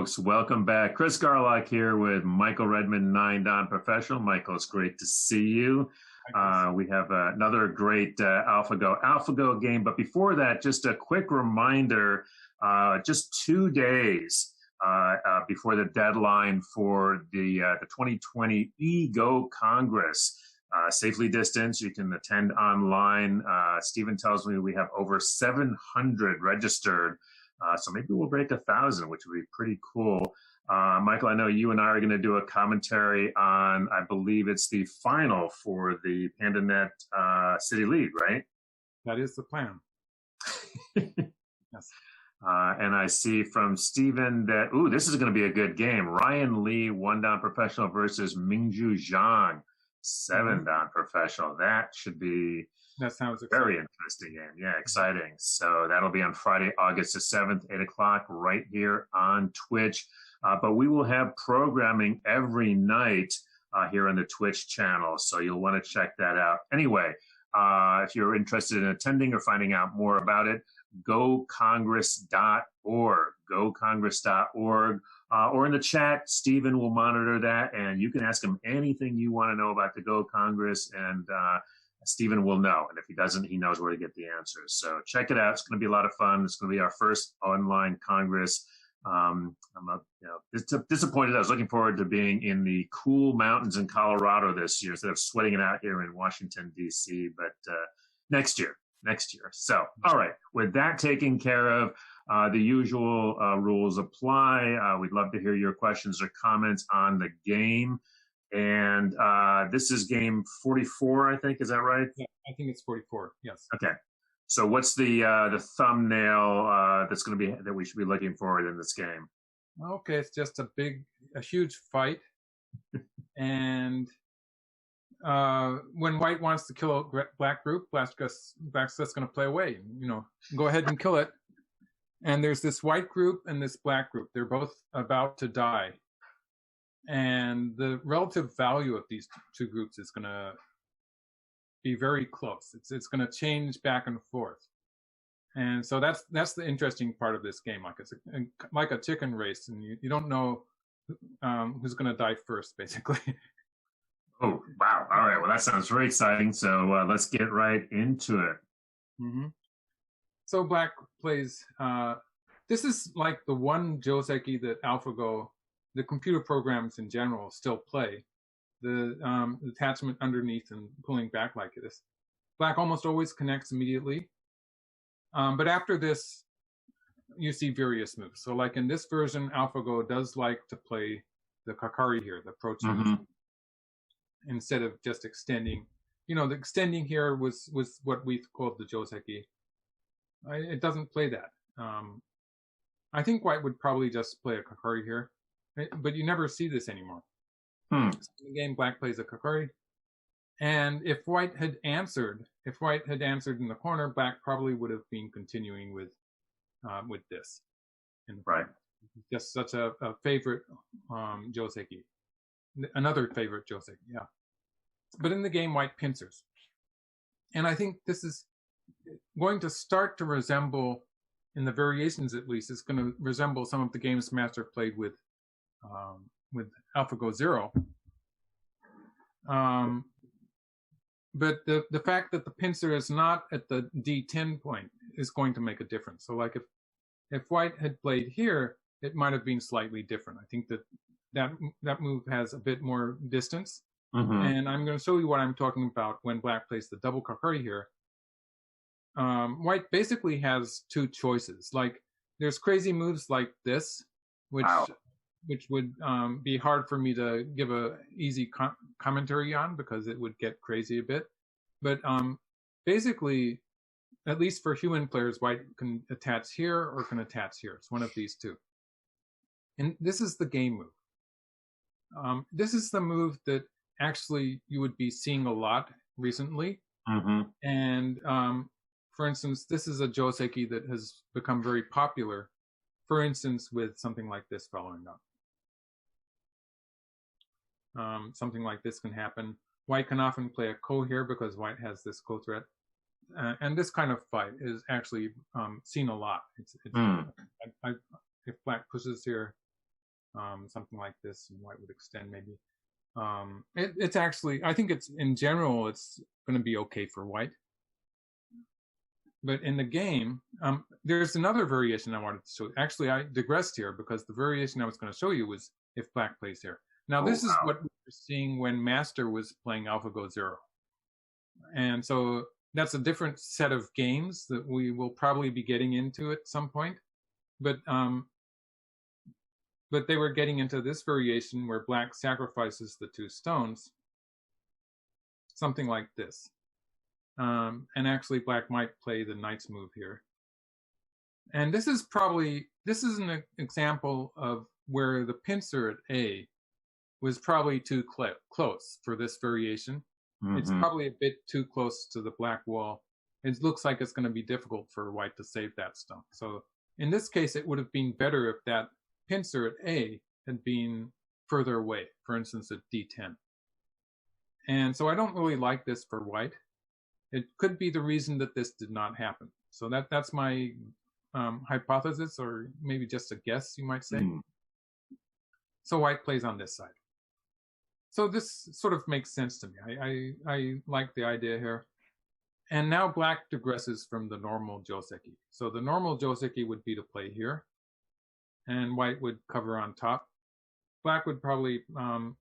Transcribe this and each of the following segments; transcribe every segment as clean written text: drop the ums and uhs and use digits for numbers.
folks. Welcome back. Chris Garlock here with Michael Redmond, 9 Professional. Michael, it's great to see you. We have another great AlphaGo game. But before that, just a quick reminder, just 2 days before the deadline for the 2020 eGo Congress. Safely distanced, you can attend online. Stephen tells me we have over 700 registered. So maybe we'll break 1,000, which would be pretty cool. Michael, I know you and I are going to do a commentary on, I believe it's the final for the PandaNet City League, right? That is the plan. Yes. And I see from Stephen that, this is going to be a good game. Ryan Lee, 1 Professional versus Mingju Zhang, 7 Professional. That should be... That sounds very interesting game. Yeah, exciting. So that'll be on Friday, August the 7th, 8 o'clock, right here on Twitch. But we will have programming every night here on the Twitch channel, so you'll want to check that out. Anyway, if you're interested in attending or finding out more about it, gocongress.org, gocongress.org. Or in the chat, Stephen will monitor that, and you can ask him anything you want to know about the Go Congress, and Stephen will know, and if he doesn't, he knows where to get the answers. So check it out. It's going to be a lot of fun. It's going to be our first online Congress. I'm disappointed. I was looking forward to being in the cool mountains in Colorado this year instead of sweating it out here in Washington, D.C., but next year. So, all right, with that taken care of, the usual rules apply. We'd love to hear your questions or comments on the game. And this is game 44, I think. Is that right? Yeah, I think it's 44. Yes. Okay. So what's the thumbnail that's going to be that we should be looking for in this game? Okay, it's just a huge fight, and when White wants to kill a black group, Black's just going to play away. Go ahead and kill it. And there's this White group and this Black group. They're both about to die. And the relative value of these two groups is going to be very close. It's going to change back and forth, and so that's the interesting part of this game. Like it's like a chicken race, and you don't know who's going to die first, basically. Oh wow! All right, well that sounds very exciting. So let's get right into it. Mm-hmm. So Black plays. This is like the one Joseki that AlphaGo, the computer programs in general, still play. The attachment underneath and pulling back like this. Black almost always connects immediately. But after this, you see various moves. So like in this version, AlphaGo does like to play the Kakari here, the approach instead of just extending. The extending here was what we called the Joseki. It doesn't play that. I think White would probably just play a Kakari here. But you never see this anymore. So in the game, Black plays a Kakari, and if White had answered in the corner, Black probably would have been continuing with this. Right. Just such a favorite Joseki, another favorite Joseki. Yeah. But in the game, White pincers, and I think this is going to start to resemble, in the variations at least, it's going to resemble some of the games Master played with AlphaGo Zero. But the fact that the pincer is not at the D10 point is going to make a difference. So like if White had played here, it might have been slightly different. I think that move has a bit more distance. And I'm going to show you what I'm talking about when Black plays the double Kakari here. White basically has 2 choices. Like there's crazy moves like this, which would be hard for me to give a easy commentary on because it would get crazy a bit. But basically, at least for human players, White can attach here or can attach here. It's one of these 2. And this is the game move. This is the move that actually you would be seeing a lot recently. And for instance, this is a Joseki that has become very popular, for instance, with something like this following up. Something like this can happen. White can often play a ko here because White has this ko threat. And this kind of fight is actually seen a lot. If Black pushes here, something like this, and white would extend maybe. It's actually, I think it's, in general, it's going to be okay for white. But in the game, there's another variation I wanted to show. Actually, I digressed here because the variation I was going to show you was if black plays here. Now, this is what we were seeing when Master was playing AlphaGo 0. And so that's a different set of games that we will probably be getting into at some point. But they were getting into this variation where black sacrifices the 2 stones, something like this. And actually, black might play the knight's move here. And this is an example of where the pincer at A was probably too close for this variation. Mm-hmm. It's probably a bit too close to the black wall. It looks like it's going to be difficult for white to save that stone. So in this case, it would have been better if that pincer at A had been further away, for instance, at D10. And so I don't really like this for white. It could be the reason that this did not happen. So that's my hypothesis, or maybe just a guess, you might say. Mm. So white plays on this side. So this sort of makes sense to me. I like the idea here. And now black digresses from the normal joseki. So the normal joseki would be to play here, and white would cover on top. Black would probably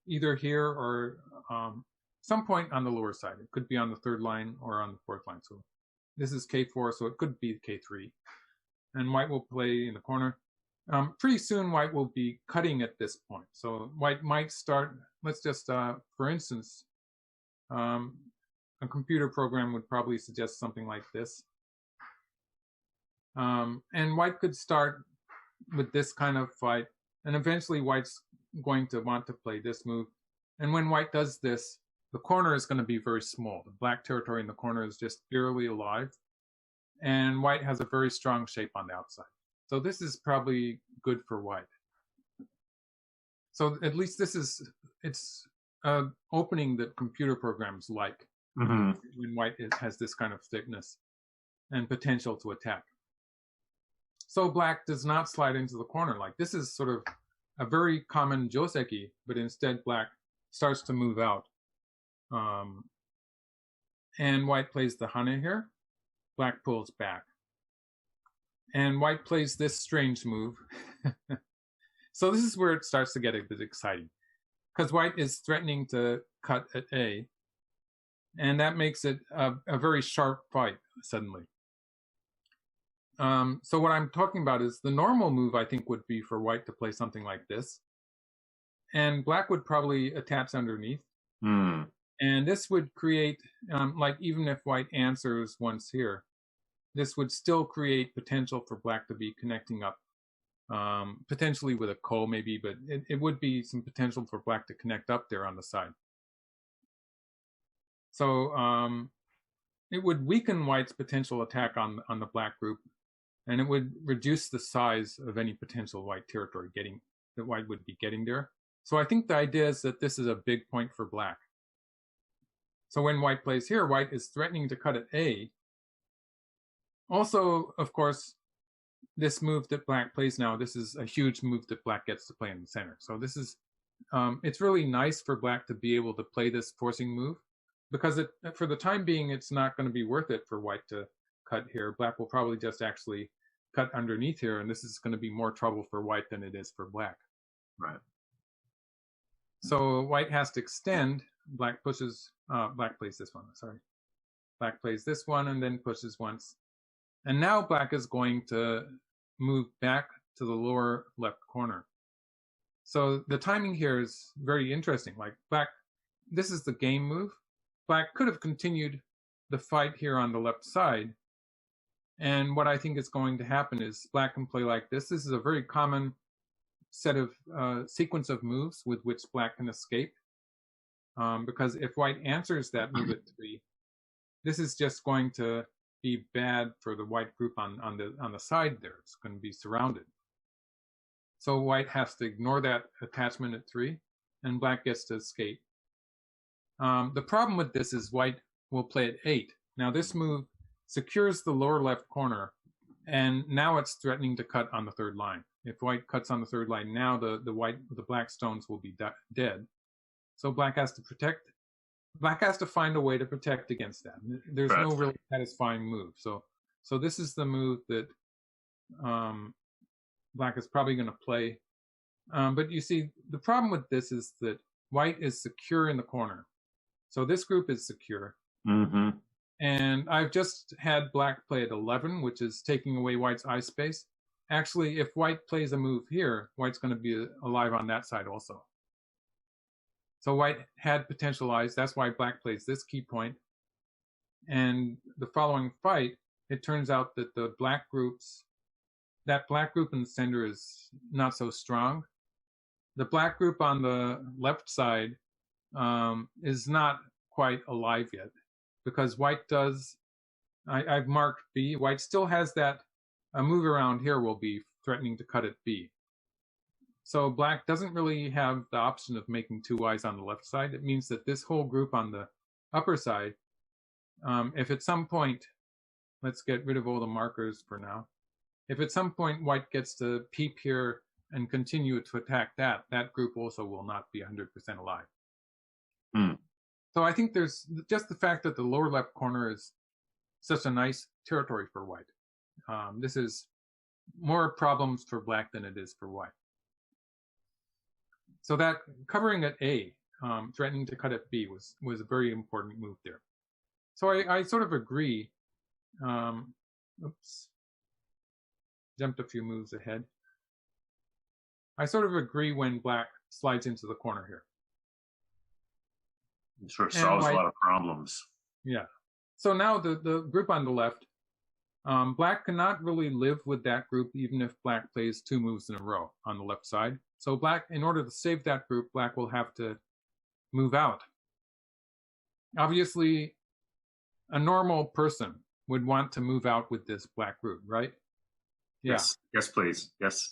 either here or some point on the lower side. It could be on the 3rd line or on the 4th line. So this is K4, so it could be K3. And white will play in the corner. Pretty soon, white will be cutting at this point. So white might start, let's just, for instance, a computer program would probably suggest something like this. And white could start with this kind of fight. And eventually, white's going to want to play this move. And when white does this, the corner is going to be very small. The black territory in the corner is just barely alive. And white has a very strong shape on the outside. So this is probably good for white. So at least it's an opening that computer programs like, mm-hmm. when white has this kind of thickness and potential to attack. So black does not slide into the corner. Like, this is sort of a very common joseki, but instead black starts to move out. And white plays the hane here. Black pulls back. And white plays this strange move. So this is where it starts to get a bit exciting, because white is threatening to cut at A, and that makes it a very sharp fight suddenly. So what I'm talking about is the normal move, I think, would be for white to play something like this. And black would probably attach underneath. Mm. And this would create, like, even if white answers once here, this would still create potential for black to be connecting up, potentially with a ko maybe, but it would be some potential for black to connect up there on the side. So it would weaken white's potential attack on the black group, and it would reduce the size of any potential white territory that white would be getting there. So I think the idea is that this is a big point for black. So when white plays here, white is threatening to cut at A. Also, of course, this move that black plays now, this is a huge move that black gets to play in the center. So this is, it's really nice for black to be able to play this forcing move, because for the time being, it's not going to be worth it for white to cut here. Black will probably just actually cut underneath here, and this is going to be more trouble for white than it is for black. Right. So white has to extend. Black pushes, black plays this one, sorry. Black plays this one and then pushes once. And now black is going to move back to the lower left corner. So the timing here is very interesting. Like, black, this is the game move. Black could have continued the fight here on the left side. And what I think is going to happen is black can play like this. This is a very common set of sequence of moves with which black can escape. Because if white answers that move at 3, this is just going to be bad for the white group on the side there. It's going to be surrounded. So white has to ignore that attachment at 3, and black gets to escape. The problem with this is white will play at 8. Now this move secures the lower left corner, and now it's threatening to cut on the 3rd line. If white cuts on the third line now, the black stones will be dead. So black has to protect. Black has to find a way to protect against that. There's no really satisfying move. So this is the move that black is probably going to play. But you see, the problem with this is that white is secure in the corner. So this group is secure. Mm-hmm. And I've just had black play at 11, which is taking away white's eye space. Actually, if white plays a move here, white's going to be alive on that side also. So white had potential eyes. That's why black plays this key point. And the following fight, it turns out that that black group in the center is not so strong. The black group on the left side is not quite alive yet, because white does, I've marked B. White still has that, a move around here will be threatening to cut at B. So black doesn't really have the option of making two eyes on the left side. It means that this whole group on the upper side, if at some point, let's get rid of all the markers for now. If at some point white gets to peep here and continue to attack that group also will not be 100% alive. So I think there's just the fact that the lower left corner is such a nice territory for white. This is more problems for black than it is for white. So that covering at A, threatening to cut at B was a very important move there. So I sort of agree. Oops. Jumped a few moves ahead. I sort of agree when black slides into the corner here. It sort of solves a lot of problems. Yeah. So now the group on the left, black cannot really live with that group even if black plays two moves in a row on the left side. So black, in order to save that group, black will have to move out. Obviously, a normal person would want to move out with this black group, right? Yeah. Yes, yes, please. Yes.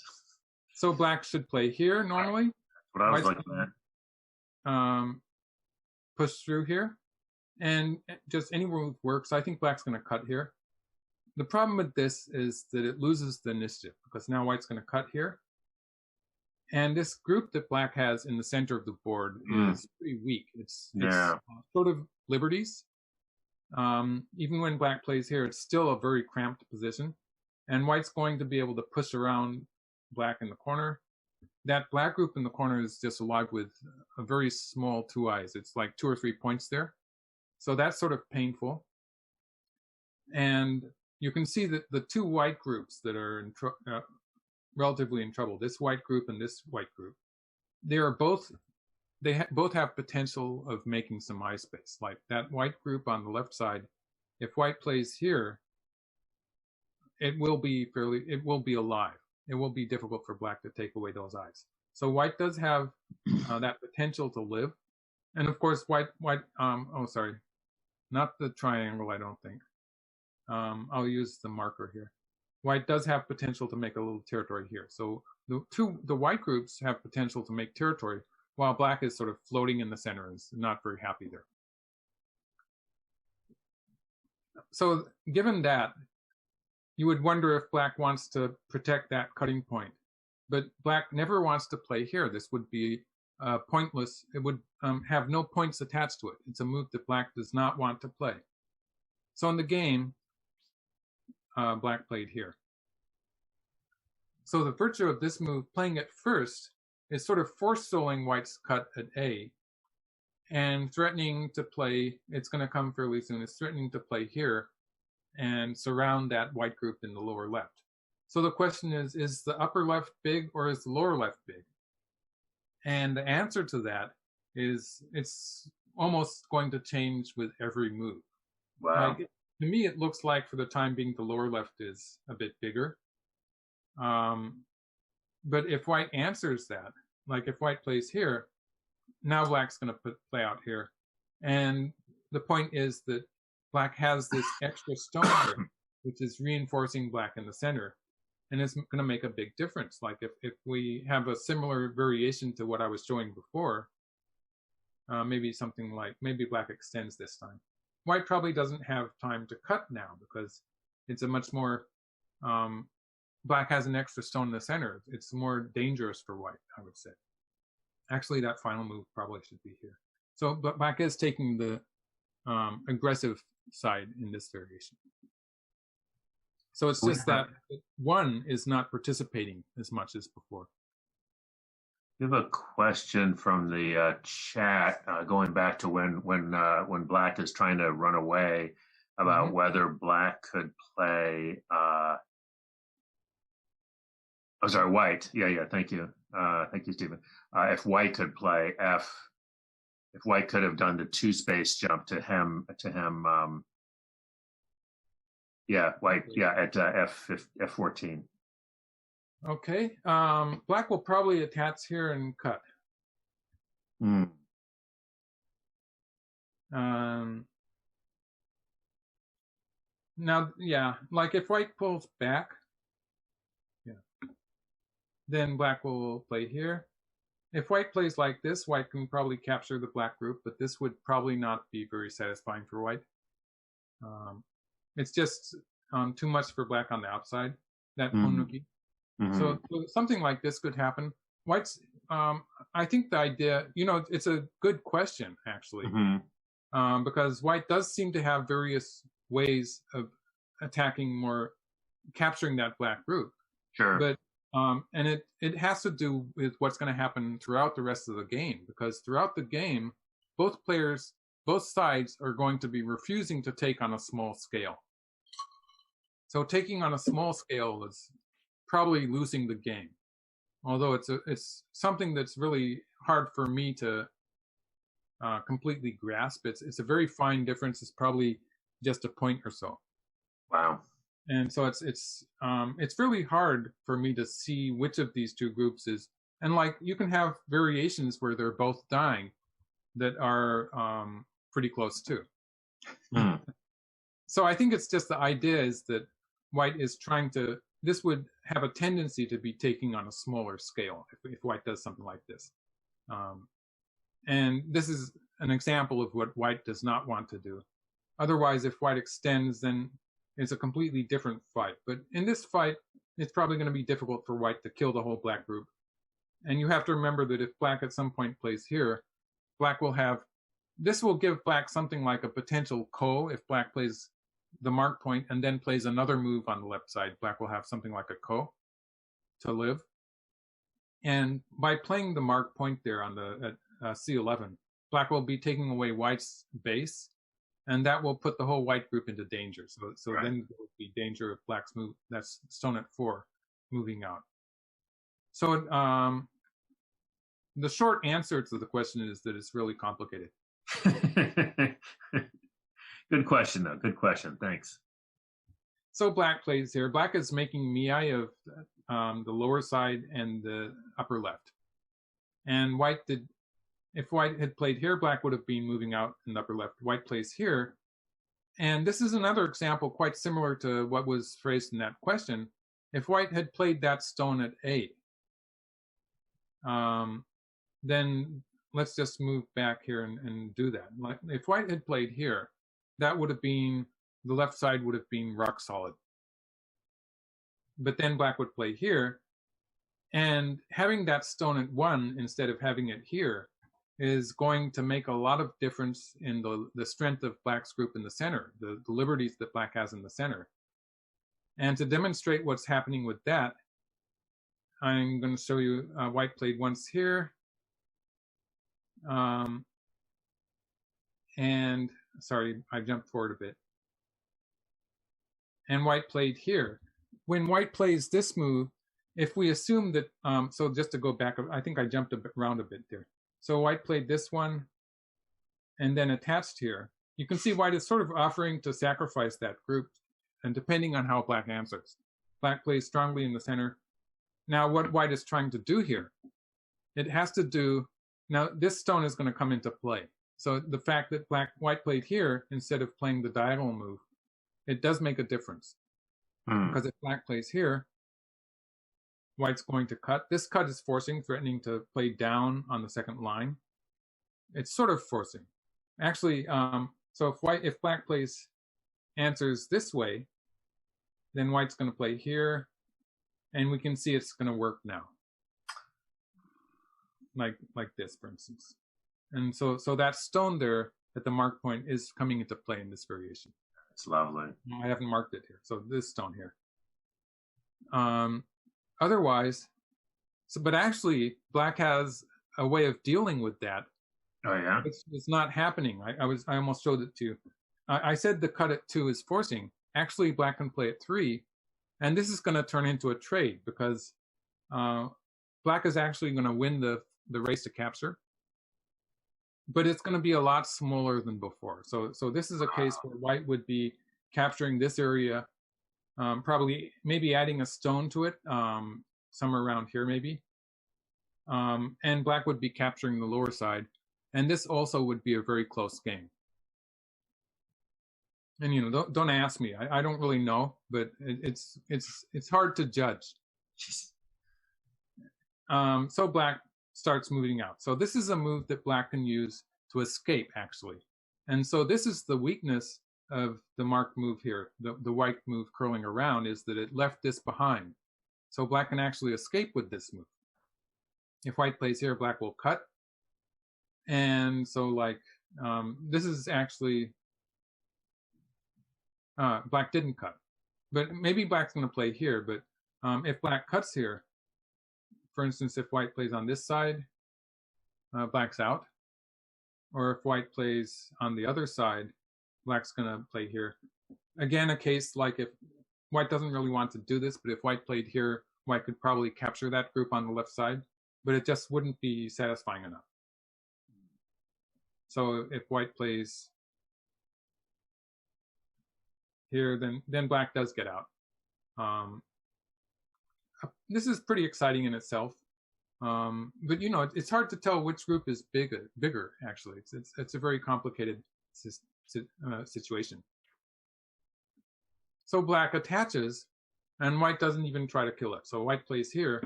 So black should play here normally. That's what I was looking at. Push through here. And just any move works. I think black's going to cut here. The problem with this is that it loses the initiative because now white's going to cut here. And this group that black has in the center of the board is pretty weak. It's sort of liberties. Even when black plays here, it's still a very cramped position. And white's going to be able to push around black in the corner. That black group in the corner is just alive with a very small two eyes. It's like 2 or 3 points there. So that's sort of painful. And you can see that the two white groups that are relatively in trouble, this white group and this white group, both have potential of making some eye space. Like that white group on the left side, if white plays here, it will be alive. It will be difficult for black to take away those eyes. So white does have that potential to live. And of course, not the triangle, I don't think. I'll use the marker here. White does have potential to make a little territory here. So the white groups have potential to make territory, while black is sort of floating in the center and is not very happy there. So given that, you would wonder if black wants to protect that cutting point. But black never wants to play here. This would be pointless. It would have no points attached to it. It's a move that black does not want to play. So in the game, black played here. So the virtue of this move, playing it first, is sort of forestalling white's cut at A and threatening to play, it's going to come fairly soon, it's threatening to play here and surround that white group in the lower left. So the question is the upper left big or is the lower left big? And the answer to that is it's almost going to change with every move. Wow. To me, it looks like for the time being, the lower left is a bit bigger. But if white answers that, like if white plays here, now black's going to play out here. And the point is that black has this extra stone here, which is reinforcing black in the center. And it's going to make a big difference. Like if we have a similar variation to what I was showing before, maybe something like, maybe black extends this time. White probably doesn't have time to cut now because it's a much more black has an extra stone in the center, it's more dangerous for white, I would say. Actually, that final move probably should be here. So, but black is taking the aggressive side in this variation. So it's just that one is not participating as much as before. We have a question from the chat going back to when black is trying to run away about whether black could play. White. Yeah. Thank you, Stephen. If white could play F, if white could have done the 2-space jump to him. White. Yeah, at F14. Okay. Black will probably attach here and cut. Now, yeah, like if white pulls back, then black will play here. If white plays like this, white can probably capture the black group, but this would probably not be very satisfying for white. It's just too much for black on the outside, that Ponuki. So something like this could happen. White's, I think the idea, it's a good question, actually, because white does seem to have various ways of capturing that black group. Sure. But and it has to do with what's going to happen throughout the rest of the game, because throughout the game, both sides are going to be refusing to take on a small scale. So taking on a small scale is probably losing the game, although it's something that's really hard for me to completely grasp. It's a very fine difference. It's probably just a point or so. Wow. And so it's really hard for me to see which of these two groups is, and like you can have variations where they're both dying that are pretty close too. So I think it's just the idea is that white is this would have a tendency to be taking on a smaller scale if white does something like this. And this is an example of what white does not want to do. Otherwise, if white extends, then it's a completely different fight. But in this fight, it's probably going to be difficult for white to kill the whole black group. And you have to remember that if black at some point plays here, this will give black something like a potential ko. If black plays the mark point and then plays another move on the left side, black will have something like a ko to live. And by playing the mark point there on the C11, black will be taking away white's base, and that will put the whole white group into danger. So right. Then there would be danger of black's move. That's stone at 4 moving out. So the short answer to the question is that it's really complicated. Good question, though. Good question. Thanks. So black plays here. Black is making miai of the lower side and the upper left. And if white had played here, black would have been moving out in the upper left. White plays here. And this is another example quite similar to what was phrased in that question. If white had played that stone at A, then let's just move back here and do that. Like if white had played here, that would have been, the left side would have been rock solid. But then black would play here, and having that stone at 1 instead of having it here is going to make a lot of difference in the strength of black's group in the center, the liberties that black has in the center. And to demonstrate what's happening with that, I'm going to show you white played once here. And sorry, I jumped forward a bit. And white played here. When white plays this move, if we assume that, so just to go back, I think I jumped around a bit there. So white played this one and then attached here. You can see white is sort of offering to sacrifice that group, and depending on how black answers. Black plays strongly in the center. Now what white is trying to do here, it has to do, now this stone is going to come into play. So the fact that white played here instead of playing the diagonal move, it does make a difference. Because if black plays here, white's going to cut. This cut is forcing, threatening to play down on the second line. It's sort of forcing. Actually, so if black answers this way, then white's going to play here, And we can see it's going to work now. Like this, for instance. And so that stone there at the mark point is coming into play in this variation. It's lovely. I haven't marked it here. So this stone here. Otherwise, but actually, black has a way of dealing with that. Oh yeah. It's not happening. I almost showed it to you. I said the cut at 2 is forcing. Actually, black can play at 3, and this is going to turn into a trade because black is actually going to win the race to capture, but it's going to be a lot smaller than before. So this is a case where white would be capturing this area, probably maybe adding a stone to it, somewhere around here maybe, and black would be capturing the lower side, and this also would be a very close game. And don't ask me. I don't really know, but it's hard to judge. So black starts moving out. So this is a move that black can use to escape, actually. And so this is the weakness of the marked move here. The white move curling around is that it left this behind. So black can actually escape with this move. If white plays here, black will cut. And so this is actually, black didn't cut. But maybe black's going to play here. But if black cuts here, for instance, if white plays on this side, black's out. Or if white plays on the other side, black's going to play here. Again, a case like if white doesn't really want to do this, but if white played here, white could probably capture that group on the left side, but it just wouldn't be satisfying enough. So if white plays here, then black does get out. This is pretty exciting in itself, but it's hard to tell which group is bigger. Actually, it's a very complicated situation. So black attaches, and white doesn't even try to kill it. So white plays here.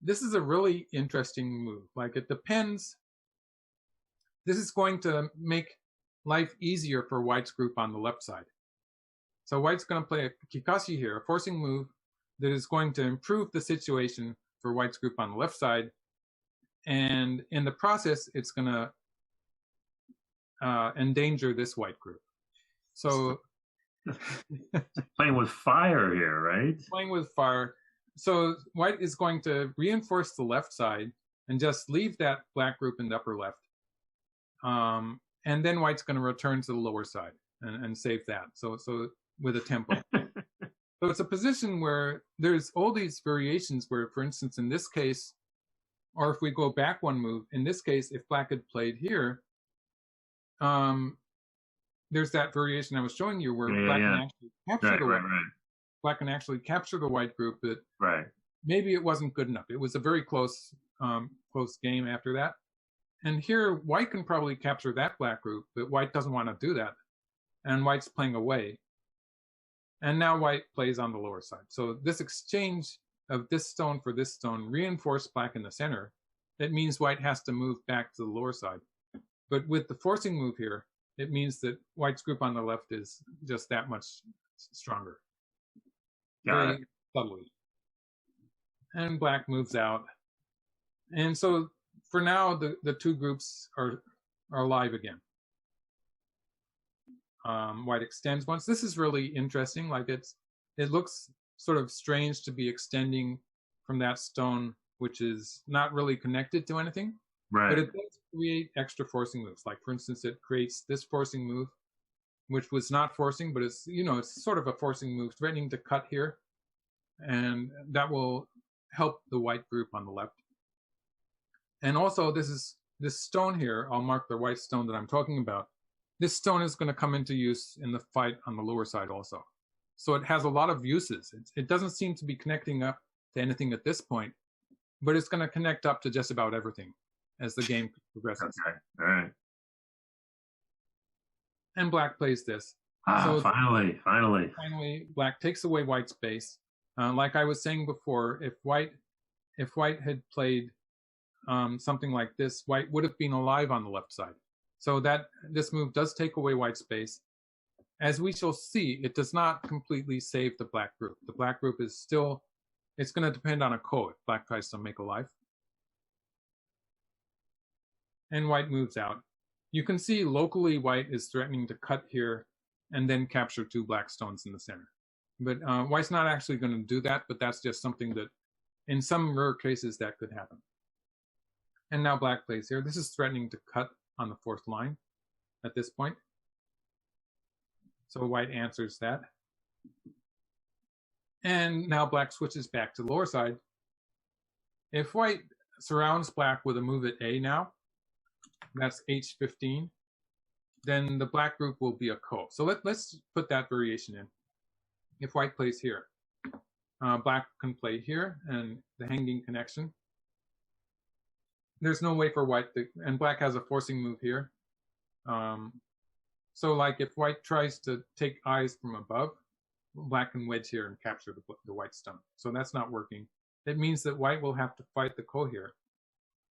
This is a really interesting move. It depends. This is going to make life easier for white's group on the left side. So white's going to play a kikashi here, a forcing move that is going to improve the situation for white's group on the left side. And in the process, it's going to endanger this white group. So playing with fire here, right? Playing with fire. So white is going to reinforce the left side and just leave that black group in the upper left. And then white's going to return to the lower side and save that. So with a tempo. So it's a position where there's all these variations where, for instance, in this case, or if we go back one move, in this case, if black had played here, there's that variation I was showing you where black can actually capture the white. Black can actually capture the white group, but maybe it wasn't good enough. It was a very close game after that. And here, white can probably capture that black group, but white doesn't want to do that. And white's playing away. And now white plays on the lower side. So this exchange of this stone for this stone reinforced black in the center. It means white has to move back to the lower side. But with the forcing move here, it means that white's group on the left is just that much stronger. Very subtly. And black moves out. And so for now, the two groups are alive again. White extends once. This is really interesting. It looks sort of strange to be extending from that stone, which is not really connected to anything. Right. But it does create extra forcing moves. Like, for instance, it creates this forcing move, which was not forcing, but it's sort of a forcing move, threatening to cut here. And that will help the white group on the left. And also, this stone here, I'll mark the white stone that I'm talking about. This stone is going to come into use in the fight on the lower side also. So it has a lot of uses. It doesn't seem to be connecting up to anything at this point, but it's going to connect up to just about everything as the game progresses. Okay, all right. And black plays this. So finally. Finally, black takes away white's base. Like I was saying before, if white had played something like this, white would have been alive on the left side. So that this move does take away white's base. As we shall see, it does not completely save the black group. The black group is still it's going to depend on a ko if black tries to make a life. And white moves out. You can see locally white is threatening to cut here and then capture 2 black stones in the center. But white's not actually going to do that, but that's just something that in some rare cases that could happen. And now black plays here. This is threatening to cut on the 4th line at this point. So white answers that. And now black switches back to the lower side. If white surrounds black with a move at A now, that's H15, then the black group will be a ko. So let's put that variation in. If white plays here, black can play here and the hanging connection. There's no way for white to, and black has a forcing move here. So like if white tries to take eyes from above, black can wedge here and capture the white stone. So that's not working. It means that white will have to fight the ko here.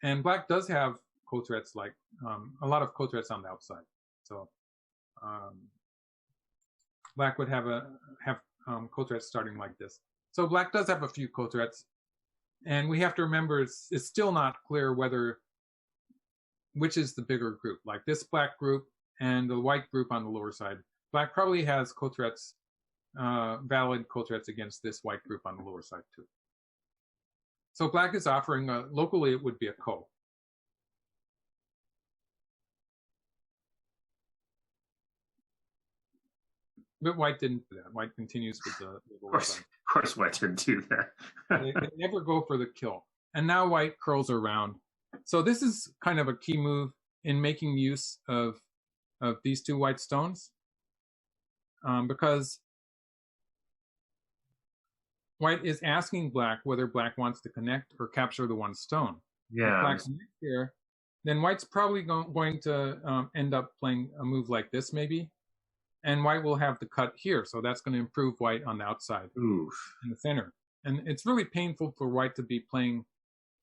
And black does have ko threats, like a lot of ko threats on the outside. So black would have ko threats starting like this. So black does have a few ko threats. And we have to remember it's still not clear which is the bigger group, like this black group and the white group on the lower side. Black probably has ko threats, valid ko threats against this white group on the lower side too. So black is offering, locally it would be a ko. But white didn't do that. White continues with the lower side. Of course white didn't do that. they never go for the kill. And now white curls around. So this is kind of a key move in making use of these 2 white stones. Because white is asking black whether black wants to connect or capture the 1 stone. Yeah. If black connects here, then white's probably going to end up playing a move like this maybe. And white will have the cut here. So that's going to improve white on the outside. Oof. In the center. And it's really painful for white to be playing,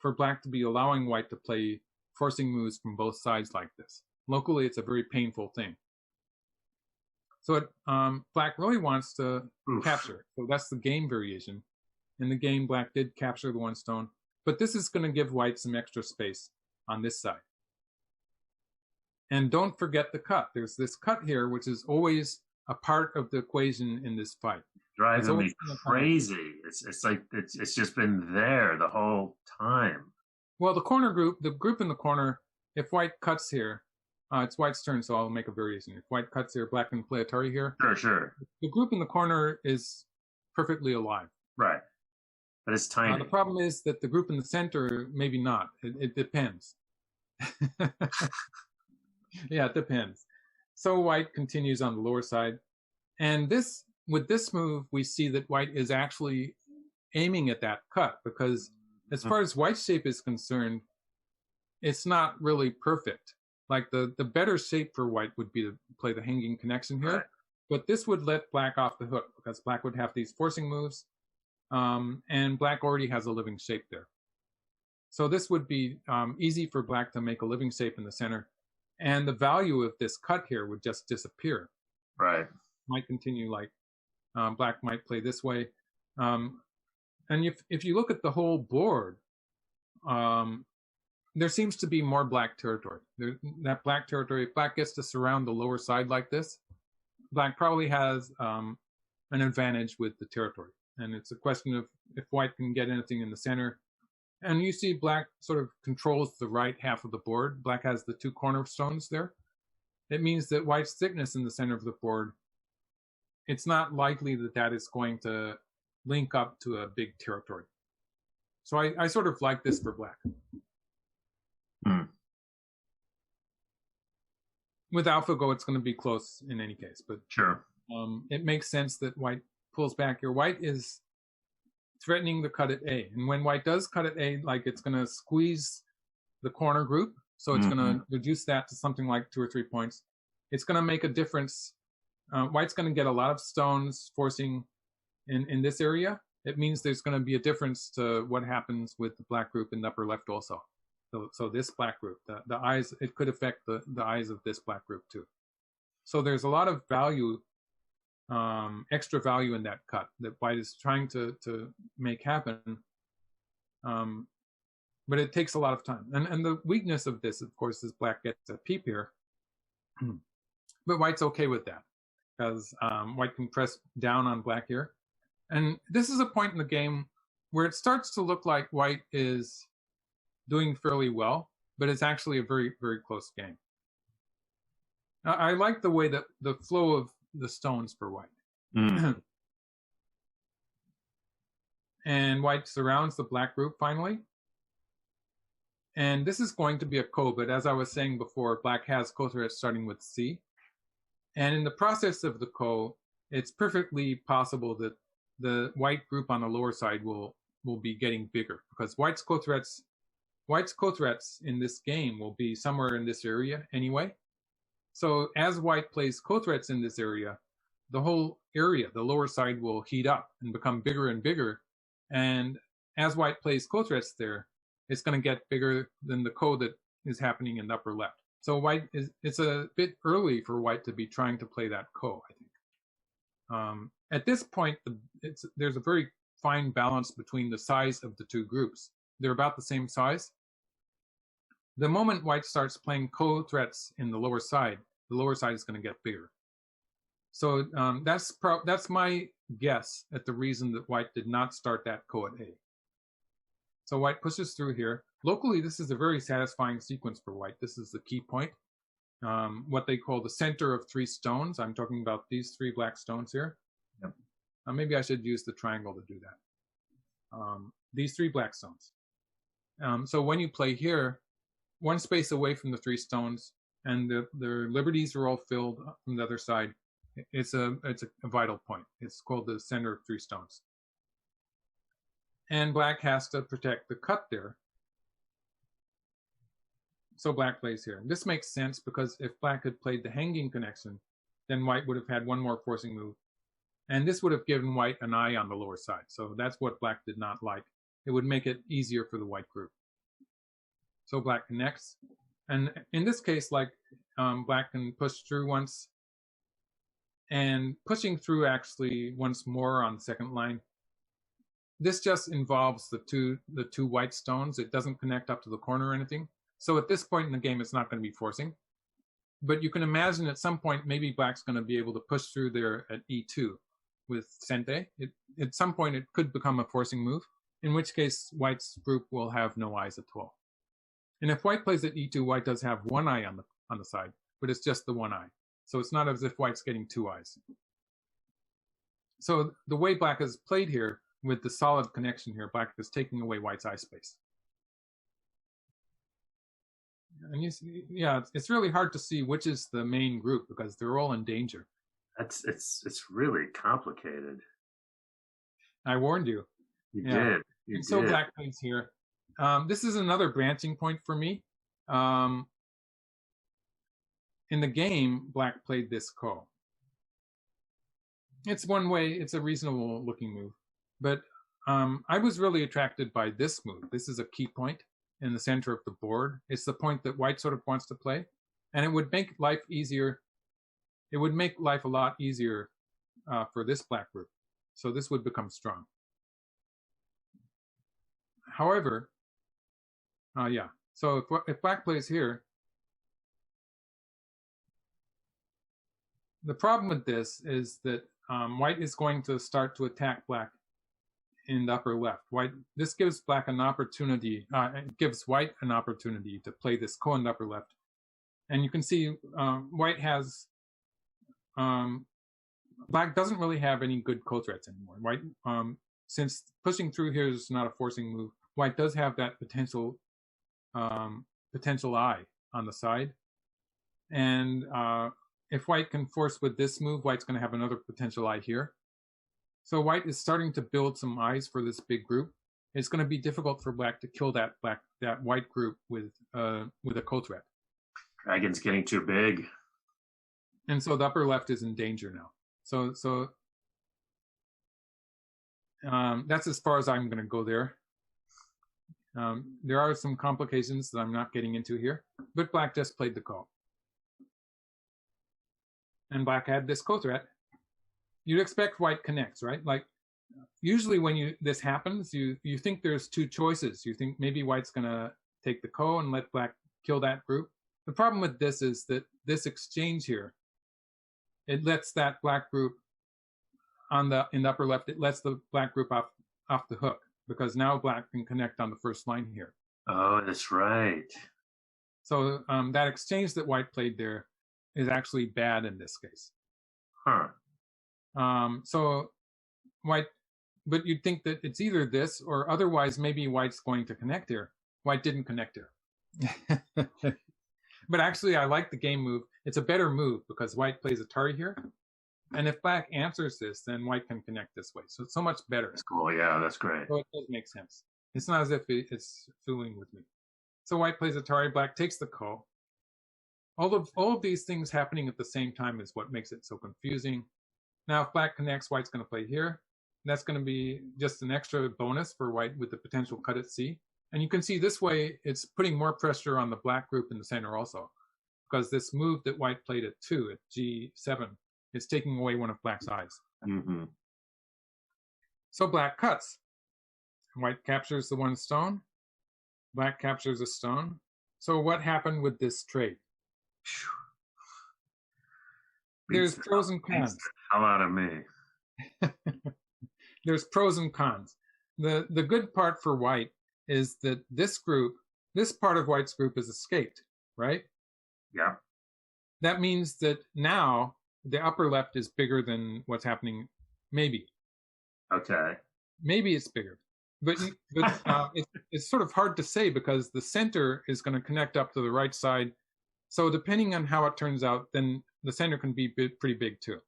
for black to be allowing white to play forcing moves from both sides like this. Locally, it's a very painful thing. So black really wants to capture. So that's the game variation. In the game, black did capture the 1 stone. But this is going to give white some extra space on this side. And don't forget the cut. There's this cut here, which is always a part of the equation in this fight. Driving me crazy. It's like it's just been there the whole time. Well, the group in the corner, if white cuts here, it's white's turn, so I'll make a variation. If white cuts here, black can play Atari here. Sure. The group in the corner is perfectly alive. Right. But it's tiny. The problem is that the group in the center, maybe not. It depends. Yeah, it depends. So white continues on the lower side. And with this move, we see that white is actually aiming at that cut, because as far as white's shape is concerned, it's not really perfect. Like the better shape for white would be to play the hanging connection here. Right. But this would let black off the hook, because black would have these forcing moves. And black already has a living shape there. So this would be easy for black to make a living shape in the center. And the value of this cut here would just disappear. Right. Might continue like black might play this way. And if you look at the whole board, there seems to be more black territory. That black territory, if black gets to surround the lower side like this, black probably has an advantage with the territory. And it's a question of if white can get anything in the center. And you see black sort of controls the right half of the board. Black has the 2 cornerstones there. It means that white's thickness in the center of the board, it's not likely that that is going to link up to a big territory. So I sort of like this for black. With AlphaGo, it's going to be close in any case. But sure. It makes sense that white pulls back here. White is threatening the cut at A. And when white does cut at A, like it's going to squeeze the corner group. So it's going to reduce that to something like 2 or 3 points. It's going to make a difference. White's going to get a lot of stones forcing in this area. It means there's going to be a difference to what happens with the black group in the upper left also. So this black group, the eyes, it could affect the eyes of this black group too. So there's a lot of value extra value in that cut that white is trying to make happen. But it takes a lot of time. And the weakness of this, of course, is black gets a peep here. But white's okay with that, because white can press down on black here. And this is a point in the game where it starts to look like white is doing fairly well, but it's actually a very, very close game. I like the way that the flow of the stones for white. And white surrounds the black group finally. And this is going to be a ko, but as I was saying before, black has ko threats starting with C. And in the process of the ko, it's perfectly possible that the white group on the lower side will be getting bigger, because white's ko threats in this game will be somewhere in this area anyway. So as white plays ko threats in this area, the whole area, the lower side, will heat up and become bigger and bigger. And as white plays ko threats there, it's going to get bigger than the ko that is happening in the upper left. So it's a bit early for white to be trying to play that ko, I think. At this point, there's a very fine balance between the size of the two groups. They're about the same size. The moment white starts playing ko threats in the lower side is going to get bigger. So that's my guess at the reason that white did not start that ko at A. So white pushes through here. Locally, this is a very satisfying sequence for white. This is the key point, what they call the center of three stones. I'm talking about these three black stones here. Yep. Maybe I should use the triangle to do that. These three black stones. So when you play here, one space away from the three stones, and their liberties are all filled from the other side, it's a vital point. It's called the center of three stones. And black has to protect the cut there. So black plays here. This makes sense because if black had played the hanging connection, then white would have had one more forcing move. And this would have given white an eye on the lower side. So that's what black did not like. It would make it easier for the white group. So black connects. And in this case, like black can push through once. And pushing through actually once more on the second line. This just involves the two white stones. It doesn't connect up to the corner or anything. So at this point in the game, it's not going to be forcing. But you can imagine at some point, maybe black's going to be able to push through there at E2 with Sente. At some point, it could become a forcing move, in which case white's group will have no eyes at all. And if white plays at E2, white does have one eye on the side, but it's just the one eye. So it's not as if white's getting two eyes. So the way black has played here, with the solid connection here, black is taking away white's eye space. And it's really hard to see which is the main group because they're all in danger. It's really complicated. I warned you. You did. You so did. Black plays here. This is another branching point for me. In the game, Black played this ko. It's one way. It's a reasonable looking move. But I was really attracted by this move. This is a key point in the center of the board. It's the point that white sort of wants to play. And it would make life easier. It would make life a lot easier for this black group. So this would become strong. However, so if black plays here, the problem with this is that white is going to start to attack black in the upper left. This gives black an opportunity, gives white an opportunity to play this ko in the upper left. And you can see white has, black doesn't really have any good ko threats anymore. White, since pushing through here is not a forcing move, white does have that potential eye on the side. And if white can force with this move, white's going to have another potential eye here. So white is starting to build some eyes for this big group. It's going to be difficult for black to kill that white group with a ko threat. Dragon's getting too big. And so the upper left is in danger now. So that's as far as I'm going to go there. There are some complications that I'm not getting into here, but black just played the ko. And black had this ko threat. you'd expect white connects, right? Like usually when this happens, you think there's two choices. You think maybe white's gonna take the ko and let black kill that group. The problem with this is that this exchange here, it lets that black group in the upper left, it lets the black group off the hook, because now black can connect on the first line here. Oh, that's right. So that exchange that white played there is actually bad in this case. Huh. So white, but you'd think that it's either this or otherwise maybe white's going to connect here. White didn't connect here. But actually, I like the game move. It's a better move because white plays Atari here. And if black answers this, then white can connect this way. So it's so much better. That's cool. Yeah, that's great. So it does make sense. It's not as if it's fooling with me. So white plays Atari, black takes the ko. All of these things happening at the same time is what makes it so confusing. Now, if black connects, white's going to play here. That's going to be just an extra bonus for white with the potential cut at C. And you can see this way, it's putting more pressure on the black group in the center also, because this move that white played at 2, at G7, is taking away one of black's eyes. Mm-hmm. So black cuts. White captures the one stone. Black captures a stone. So what happened with this trade? There's pros and cons. Hell out of me. There's pros and cons. The good part for white is that this part of white's group is escaped, right? Yeah. That means that now the upper left is bigger than what's happening. Maybe. Okay. Maybe it's bigger, but it's sort of hard to say because the center is going to connect up to the right side. So depending on how it turns out, then the center can be pretty big too.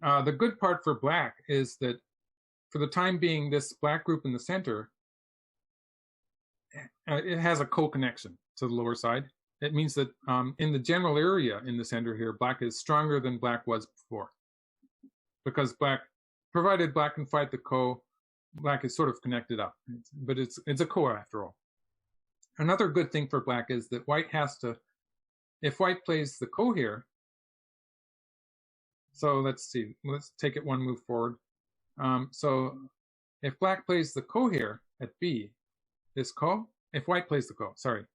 The good part for black is that for the time being, this black group in the center, it has a co-connection to the lower side. It means that in the general area in the center here, black is stronger than black was before. Because provided black can fight the ko, black is sort of connected up. But it's a ko after all. Another good thing for black is that white has to, if white plays the ko here, so let's see, let's take it one move forward. So if black plays the ko here at B, this ko, if white plays the ko, sorry,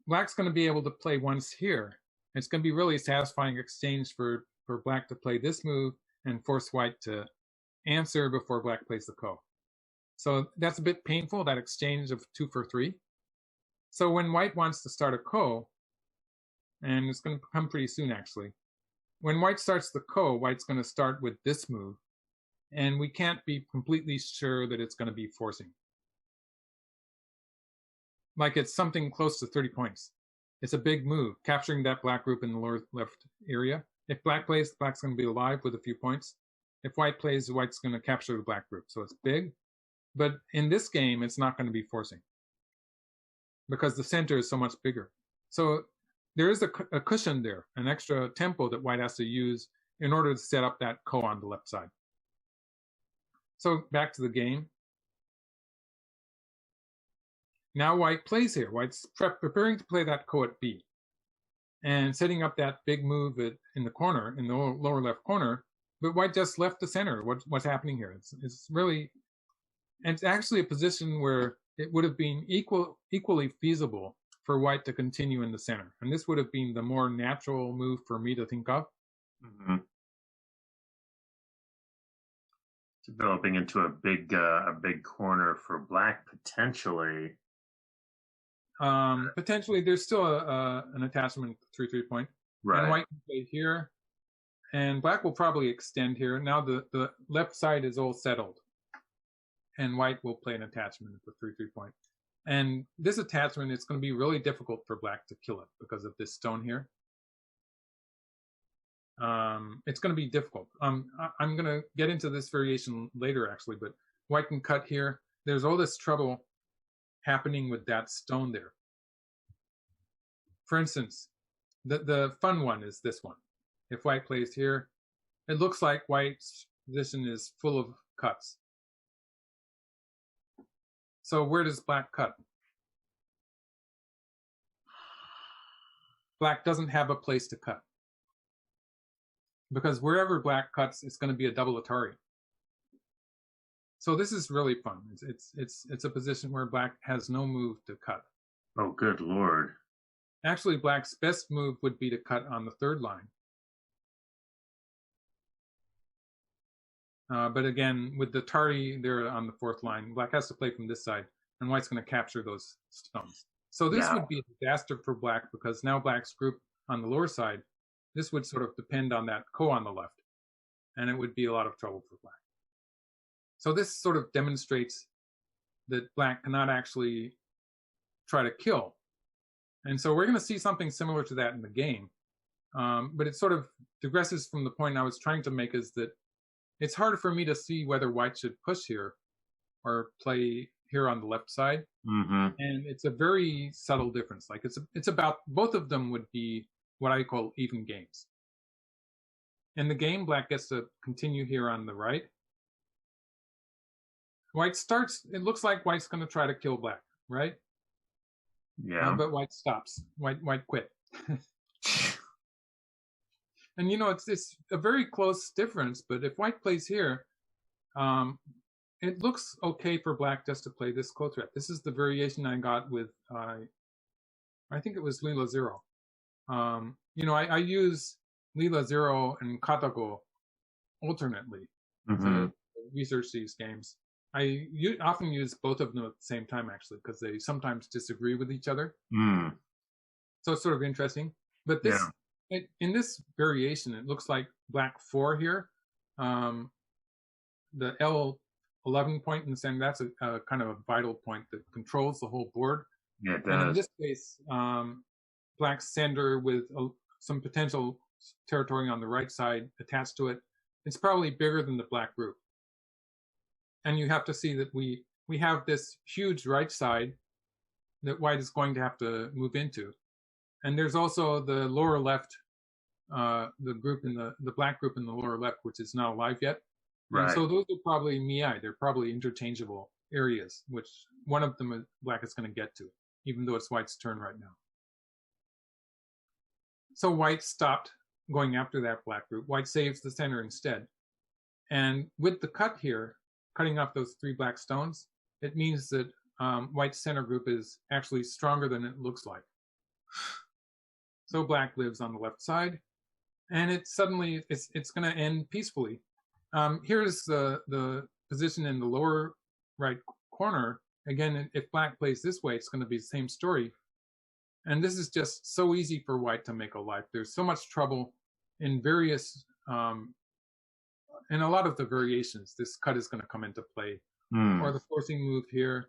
black's going to be able to play once here. It's going to be really satisfying exchange for black to play this move and force white to answer before black plays the ko. So that's a bit painful, that exchange of 2 for 3. So when white wants to start a ko, and it's going to come pretty soon actually, when white starts the ko, white's going to start with this move, and we can't be completely sure that it's going to be forcing. Like it's something close to 30 points. It's a big move, capturing that black group in the lower left area. If black plays, black's going to be alive with a few points. If white plays, white's going to capture the black group. So it's big. But in this game, it's not going to be forcing because the center is so much bigger. So there is a cushion there, an extra tempo that white has to use in order to set up that ko on the left side. So back to the game. Now white plays here. White's preparing to play that ko at B and setting up that big move in the corner, in the lower left corner. But white just left the center. What's happening here? It's really, and it's actually a position where it would have been equally feasible for white to continue in the center. And this would have been the more natural move for me to think of. Mm-hmm. Developing into a big corner for black potentially. Potentially, there's still an attachment 3 point. Right. And white can play here, and black will probably extend here. Now the left side is all settled, and white will play an attachment for 3 point. And this attachment, it's going to be really difficult for black to kill it because of this stone here. It's going to be difficult. I'm going to get into this variation later, actually, but white can cut here. There's all this trouble happening with that stone there. For instance, the fun one is this one. If white plays here, it looks like white's position is full of cuts. So where does black cut? Black doesn't have a place to cut. because wherever black cuts, it's going to be a double Atari. So this is really fun. It's a position where black has no move to cut. Oh, good Lord. Actually, black's best move would be to cut on the third line. But again, with the Atari there on the fourth line, black has to play from this side, and white's going to capture those stones. So this would be a disaster for black, because now black's group on the lower side, this would sort of depend on that ko on the left, and it would be a lot of trouble for black. So this sort of demonstrates that black cannot actually try to kill. And so we're going to see something similar to that in the game. But it sort of digresses from the point I was trying to make, is that it's hard for me to see whether white should push here or play here on the left side. Mm-hmm. And it's a very subtle difference. Like it's about, both of them would be what I call even games. In the game, black gets to continue here on the right. White starts, it looks like white's going to try to kill black, right? Yeah. But white stops. White quit. And it's a very close difference, but if white plays here, it looks okay for black just to play this close threat. This is the variation I got with, I think it was Lila Zero. I use Lila Zero and Katago alternately to research these games. I often use both of them at the same time, actually, because they sometimes disagree with each other. So it's sort of interesting. But this, in this variation, it looks like black 4 here. The L11 point in the center, that's a kind of a vital point that controls the whole board. Yeah, it does. And in this case, black's center with some potential territory on the right side attached to it, it's probably bigger than the black group. And you have to see that we have this huge right side that white is going to have to move into. And there's also the lower left, the group in the black group in the lower left, which is not alive yet. Right. And so those are probably miai. They're probably interchangeable areas, which one of them black is going to get to, even though it's white's turn right now. So white stopped going after that black group. White saves the center instead. And with the cut here, cutting off those 3 black stones, it means that white's center group is actually stronger than it looks like. So black lives on the left side, and it's going to end peacefully. Here's the position in the lower right corner. Again, if black plays this way, it's going to be the same story. And this is just so easy for white to make a life. There's so much trouble in various, in a lot of the variations. This cut is going to come into play. Or the forcing move here.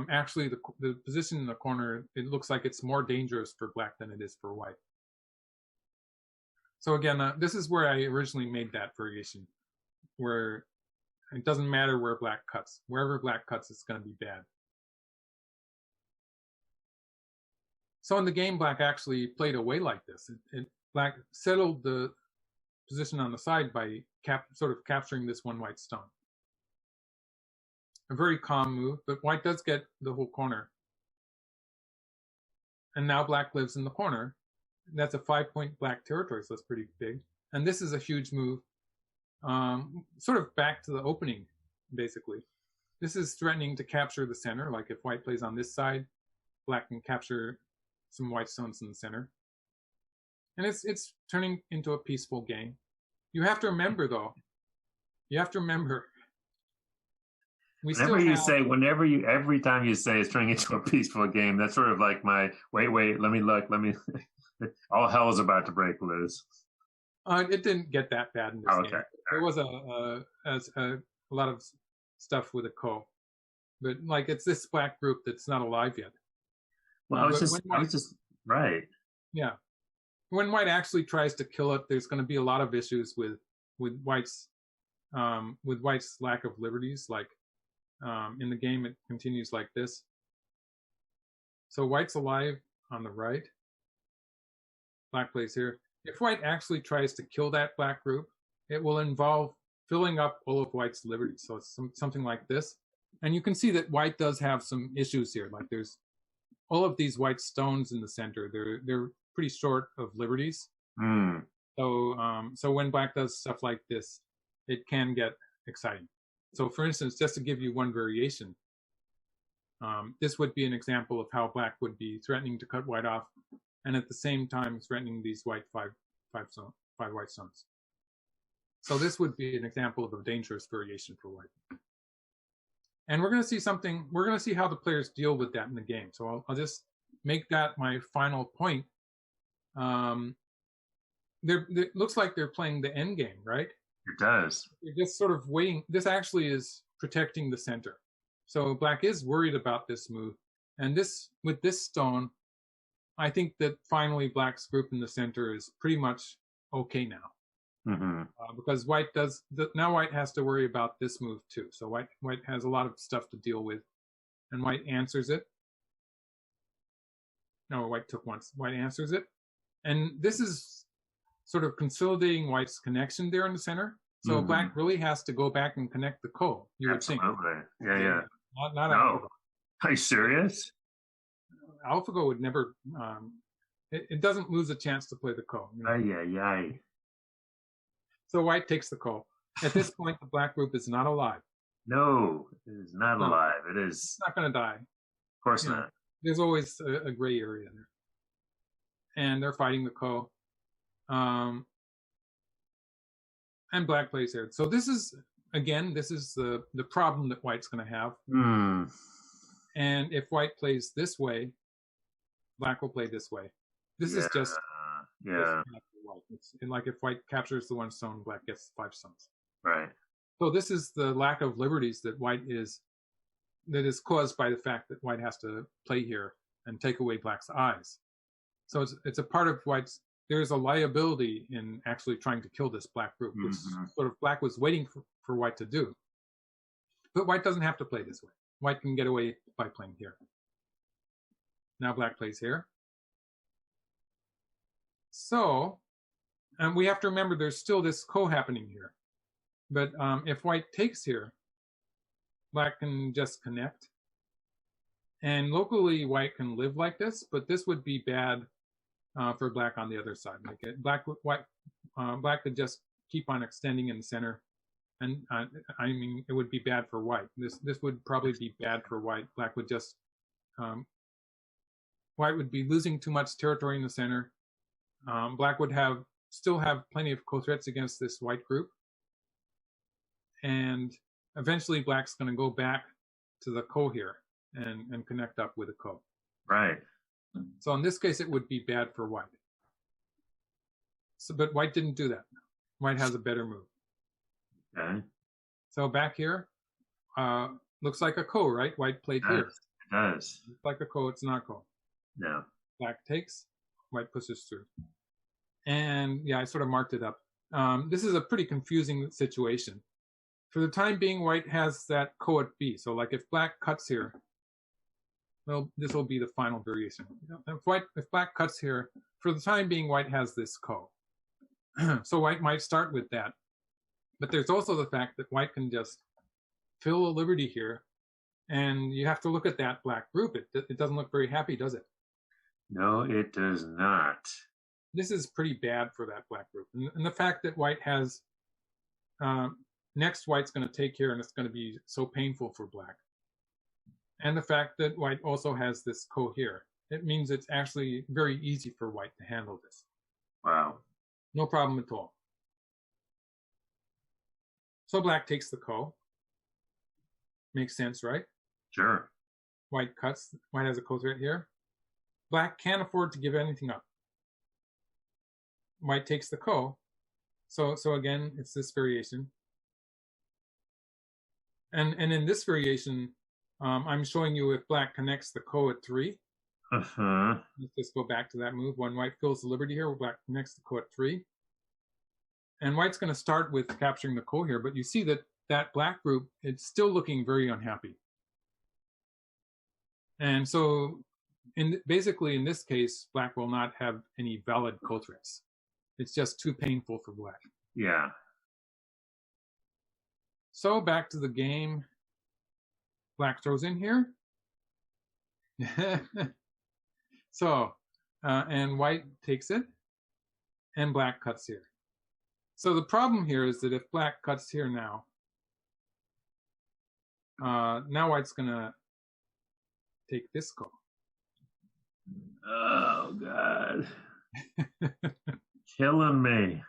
Actually, the position in the corner, it looks like it's more dangerous for black than it is for white. So again, this is where I originally made that variation, where it doesn't matter where black cuts. Wherever black cuts, it's going to be bad. So in the game, black actually played away like this. Black settled the position on the side by sort of capturing this one white stone. A very calm move, but white does get the whole corner. And now black lives in the corner. That's a 5-point black territory, so it's pretty big. And this is a huge move, sort of back to the opening, basically. This is threatening to capture the center, like if white plays on this side, black can capture some white stones in the center. And it's turning into a peaceful game. You have to remember, though, every time you say it's turning into a peaceful game, that's sort of like my, wait, let me look, all hell is about to break loose. It didn't get that bad in this game. There was a lot of stuff with a ko, but like it's this black group that's not alive yet. Well, I was just right. Yeah. When white actually tries to kill it, there's going to be a lot of issues with white's lack of liberties. Like in the game, it continues like this. So white's alive on the right. Black plays here. If white actually tries to kill that black group, it will involve filling up all of white's liberties. So it's something like this. And you can see that white does have some issues here. Like there's all of these white stones in the center. They're pretty short of liberties. So when black does stuff like this, it can get exciting. So for instance, just to give you one variation, this would be an example of how black would be threatening to cut white off, and at the same time threatening these five white stones. So this would be an example of a dangerous variation for white. And we're going to see something. We're going to see how the players deal with that in the game. So I'll just make that my final point. It looks like they're playing the end game, right? It does. They're just sort of waiting. This actually is protecting the center. So black is worried about this move. And this, with this stone, I think that finally black's group in the center is pretty much okay now. Mm-hmm. Because white now white has to worry about this move too. So white has a lot of stuff to deal with, and white answers it. No, white took once. White answers it, and this is sort of consolidating white's connection there in the center. So black really has to go back and connect the ko. You would think. Absolutely. Yeah. Not no. AlphaGo. Are you serious? AlphaGo would never. It doesn't lose a chance to play the ko. Aye. So white takes the ko. At this point, the black group is not alive. No, it is not alive. It is. It's not going to die. Of course not. There's always a gray area there. And they're fighting the ko. And black plays here. So this is, again, the problem that white's going to have. And if white plays this way, black will play this way. This is just... Yeah. It's like if white captures the one stone, black gets 5 stones. Right. So this is the lack of liberties that that is caused by the fact that white has to play here and take away black's eyes. So it's a part of white's. There's a liability in actually trying to kill this black group, which sort of black was waiting for white to do. But white doesn't have to play this way. White can get away by playing here. Now black plays here. So, and we have to remember there's still this ko happening here. But if white takes here, black can just connect. And locally, white can live like this, but this would be bad for black on the other side. Like black could just keep on extending in the center. And I mean, it would be bad for white. This would probably be bad for white. Black would just, white would be losing too much territory in the center. Black would still have plenty of co-threats against this white group. And eventually black's going to go back to the ko here and connect up with the ko. Right. So in this case, it would be bad for white. So, but white didn't do that. White has a better move. Okay. So back here, looks like a ko, right? White played here. It does. Looks like a ko, it's not ko. No. Black takes, white pushes through. And yeah, I sort of marked it up. This is a pretty confusing situation. For the time being, white has that ko at B. So like if black cuts here, well, this will be the final variation. If black cuts here, for the time being, white has this ko. So white might start with that. But there's also the fact that white can just fill a liberty here. And you have to look at that black group. It doesn't look very happy, does it? No, it does not. This is pretty bad for that black group. And the fact that white has, next white's going to take here and it's going to be so painful for black. And the fact that white also has this ko here. It means it's actually very easy for white to handle this. Wow. No problem at all. So black takes the ko. Makes sense, right? Sure. White cuts. White has a ko threat here. Black can't afford to give anything up. White takes the ko. So again, it's this variation. And in this variation, I'm showing you if black connects the ko at 3. Let's just go back to that move. When white fills the liberty here, black connects the ko at 3. And white's going to start with capturing the ko here, but you see that black group, it's still looking very unhappy. And so basically in this case, black will not have any valid ko threats. It's just too painful for black. Yeah. So back to the game. Black throws in here. So, and white takes it. and black cuts here. So the problem here is that if black cuts here now, now white's going to take this call. Oh, God. Killing me.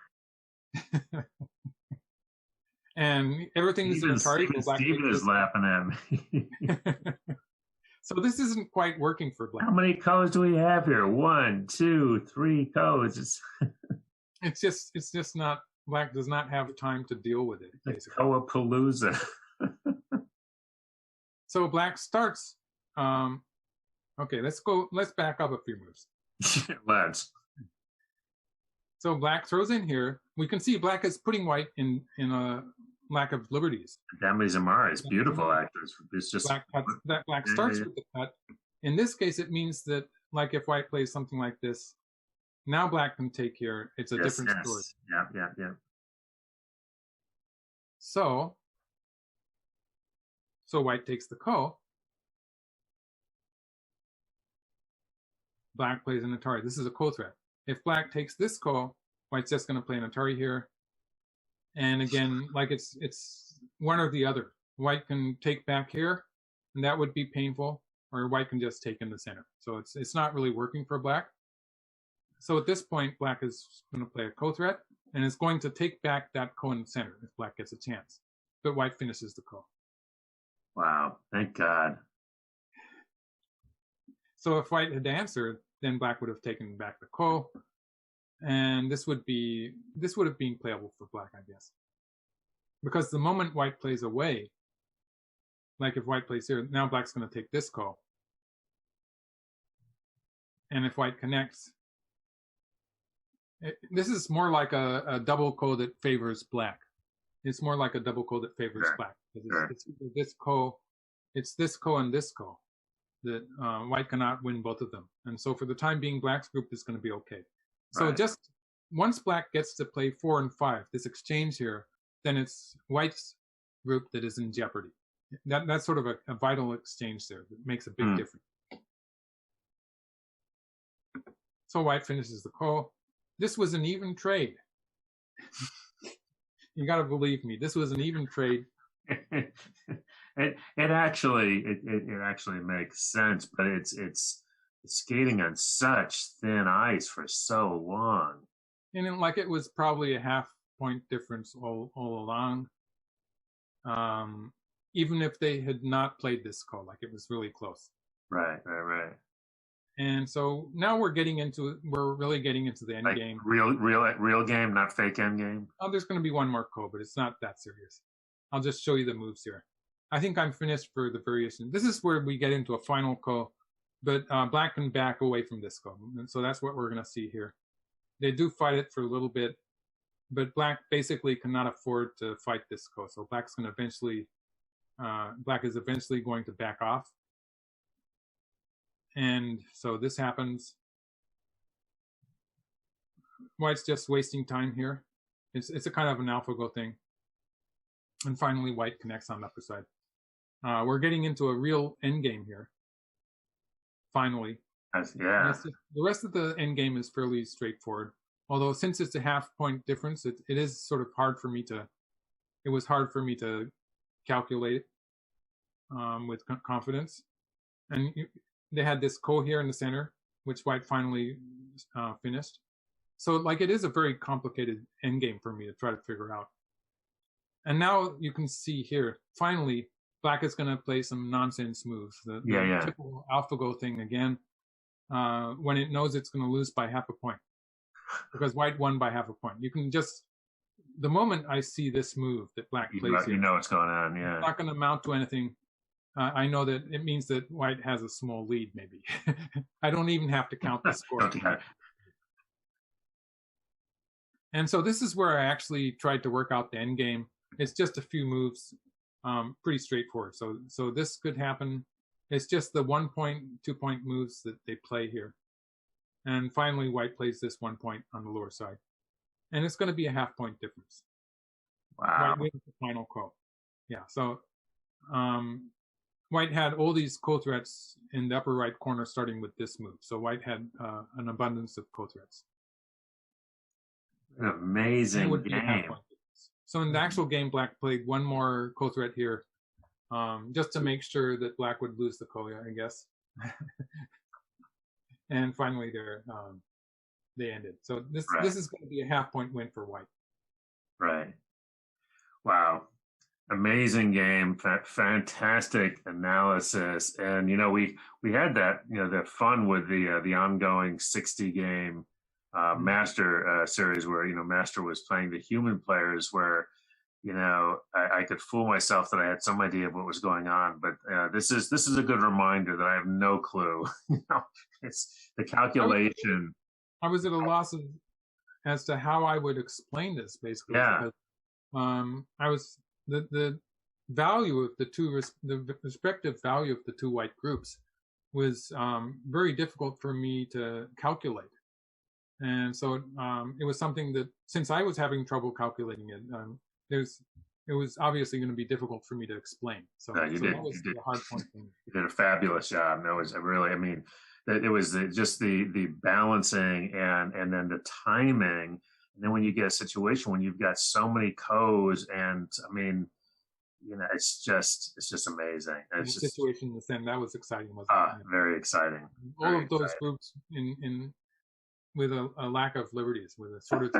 And everything's Steven, in Atari. Steven is laughing at me. So this isn't quite working for black. How many codes do we have here? 1, 2, 3 codes. It's just not, black does not have time to deal with it, basically. Koapalooza. So black starts, okay, let's back up a few moves. Let's. So black throws in here. We can see black is putting white in a lack of liberties. Demi Zamara is beautiful actors. It's just black starts with the cut. In this case, it means that, like, if white plays something like this, now black can take here. It's a different story. Yeah. So white takes the ko. Black plays an Atari. This is a ko threat. If black takes this ko, white's just going to play an Atari here. And again, like it's one or the other. White can take back here, and that would be painful, or white can just take in the center. So it's not really working for black. So at this point, black is going to play a ko threat, and it's going to take back that ko in the center if black gets a chance. But white finishes the ko. Wow, thank God. So if white had answered, then black would have taken back the ko, and this would have been playable for black, I guess. Because the moment white plays away, like if white plays here, now black's going to take this ko. And if white connects, this is more like a double ko that favors black. It's more like a double ko that favors black. It's this ko, it's this ko and this ko that white cannot win both of them. And so for the time being, black's group is going to be okay. So just once black gets to play 4 and 5, this exchange here, then it's white's group that is in jeopardy. That's sort of a vital exchange there that makes a big difference. So white finishes the ko. This was an even trade. You got to believe me. This was an even trade. It actually makes sense, but it's skating on such thin ice for so long. And it was probably a half-point difference all along. Even if they had not played this ko, like it was really close. Right. And so now we're really getting into the end game. Real game, not fake end game. Oh, there's going to be one more ko, but it's not that serious. I'll just show you the moves here. I think I'm finished for the variation. This is where we get into a final ko, but black can back away from this ko. And so that's what we're going to see here. They do fight it for a little bit, but black basically cannot afford to fight this ko. So black is eventually going to back off. And so this happens. White's just wasting time here. It's a kind of an AlphaGo thing. And finally, white connects on the upper side. We're getting into a real endgame here. Finally. Yeah. The rest of the endgame is fairly straightforward. Although since it's a half-point difference, it is sort of hard for me to. It was hard for me to calculate with confidence. And they had this ko here in the center, which white finally finished. So it is a very complicated endgame for me to try to figure out. And now you can see here, finally, black is going to play some nonsense moves. The typical AlphaGo thing again, when it knows it's going to lose by half a point. Because white won by half a point. You can just, the moment I see this move that black plays here, you know what's going on, yeah. It's not going to amount to anything. I know that it means that white has a small lead, maybe. I don't even have to count the score. And so this is where I actually tried to work out the end game. It's just a few moves, pretty straightforward. So this could happen. It's just the 1 point, 2 point moves that they play here. And finally, white plays this 1 point on the lower side. And it's going to be a half-point difference. Wow. White wins the final ko. Yeah, so white had all these ko threats in the upper right corner starting with this move. So white had an abundance of ko threats. An amazing It would be a half game. point difference. So in the actual game, Black played one more co-threat here, just to make sure that Black would lose the Koya, I guess. And finally, they ended. So this is going to be a half-point win for White. Right. Wow. Amazing game, fantastic analysis, and we had that the fun with the ongoing 60 game Master series where Master was playing the human players where I could fool myself that I had some idea of what was going on, but this is a good reminder that I have no clue. It's the calculation. I was at a loss as to how I would explain this, basically. Yeah. Because, I was the value of the respective value of the two white groups was very difficult for me to calculate, and so it was something that, since I was having trouble calculating it, it was obviously going to be difficult for me to explain. So, that was a hard point for me. You did a fabulous job. That was really, it was just the balancing and then the timing. And then when you get a situation when you've got so many codes, and it's just amazing. It's the situation in the Sen, that was exciting, wasn't it? Very exciting. All of those groups in with a lack of liberties, with a sort of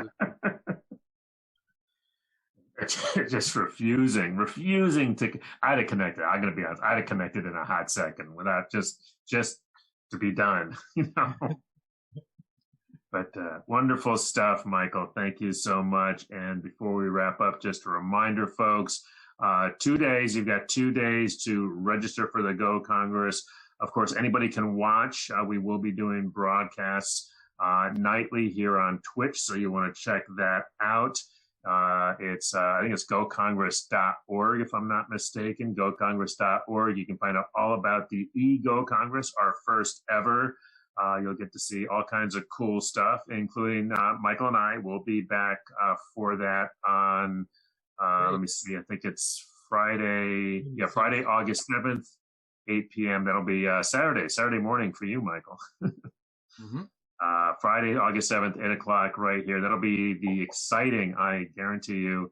just refusing to. I'd have connected. I'm gonna be honest. I'd have connected in a hot second without just to be done. But wonderful stuff, Michael. Thank you so much. And before we wrap up, just a reminder, folks, 2 days. You've got 2 days to register for the Go Congress. Of course, anybody can watch. We will be doing broadcasts nightly here on Twitch, so you want to check that out. I think it's gocongress.org, if I'm not mistaken, gocongress.org. You can find out all about the eGo Congress, our first ever. You'll get to see all kinds of cool stuff, including Michael and I will be back for that on, let me see, I think it's Friday, August 7th, 8 p.m. That'll be Saturday morning for you, Michael. Mm-hmm. Friday, August 7th, 8 o'clock right here. That'll be the exciting, I guarantee you,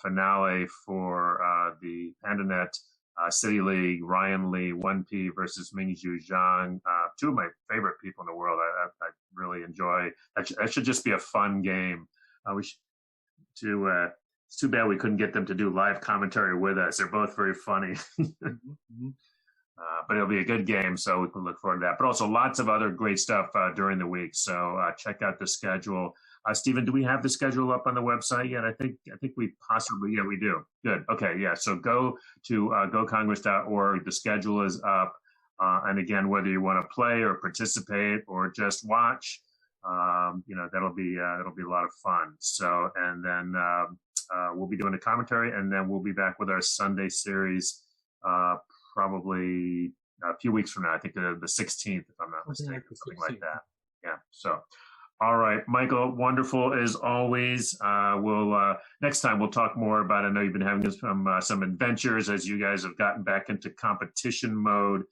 finale for the PandaNet City League, Ryan Lee, 1P versus Mingzhu Zhang, two of my favorite people in the world. I really enjoy. That should just be a fun game. It's too bad we couldn't get them to do live commentary with us. They're both very funny. Mm-hmm. But it'll be a good game, so we can look forward to that. But also lots of other great stuff during the week. So check out the schedule. Stephen, do we have the schedule up on the website yet? I think we possibly, we do. Good. Okay, yeah. So go to gocongress.org. The schedule is up. And again, whether you want to play or participate or just watch, that'll be a lot of fun. So, and then we'll be doing a commentary, and then we'll be back with our Sunday series probably a few weeks from now. I think the 16th, if I'm not mistaken, something like that. Yeah. So, all right, Michael, wonderful as always. We'll next time we'll talk more about. I know you've been having some adventures as you guys have gotten back into competition mode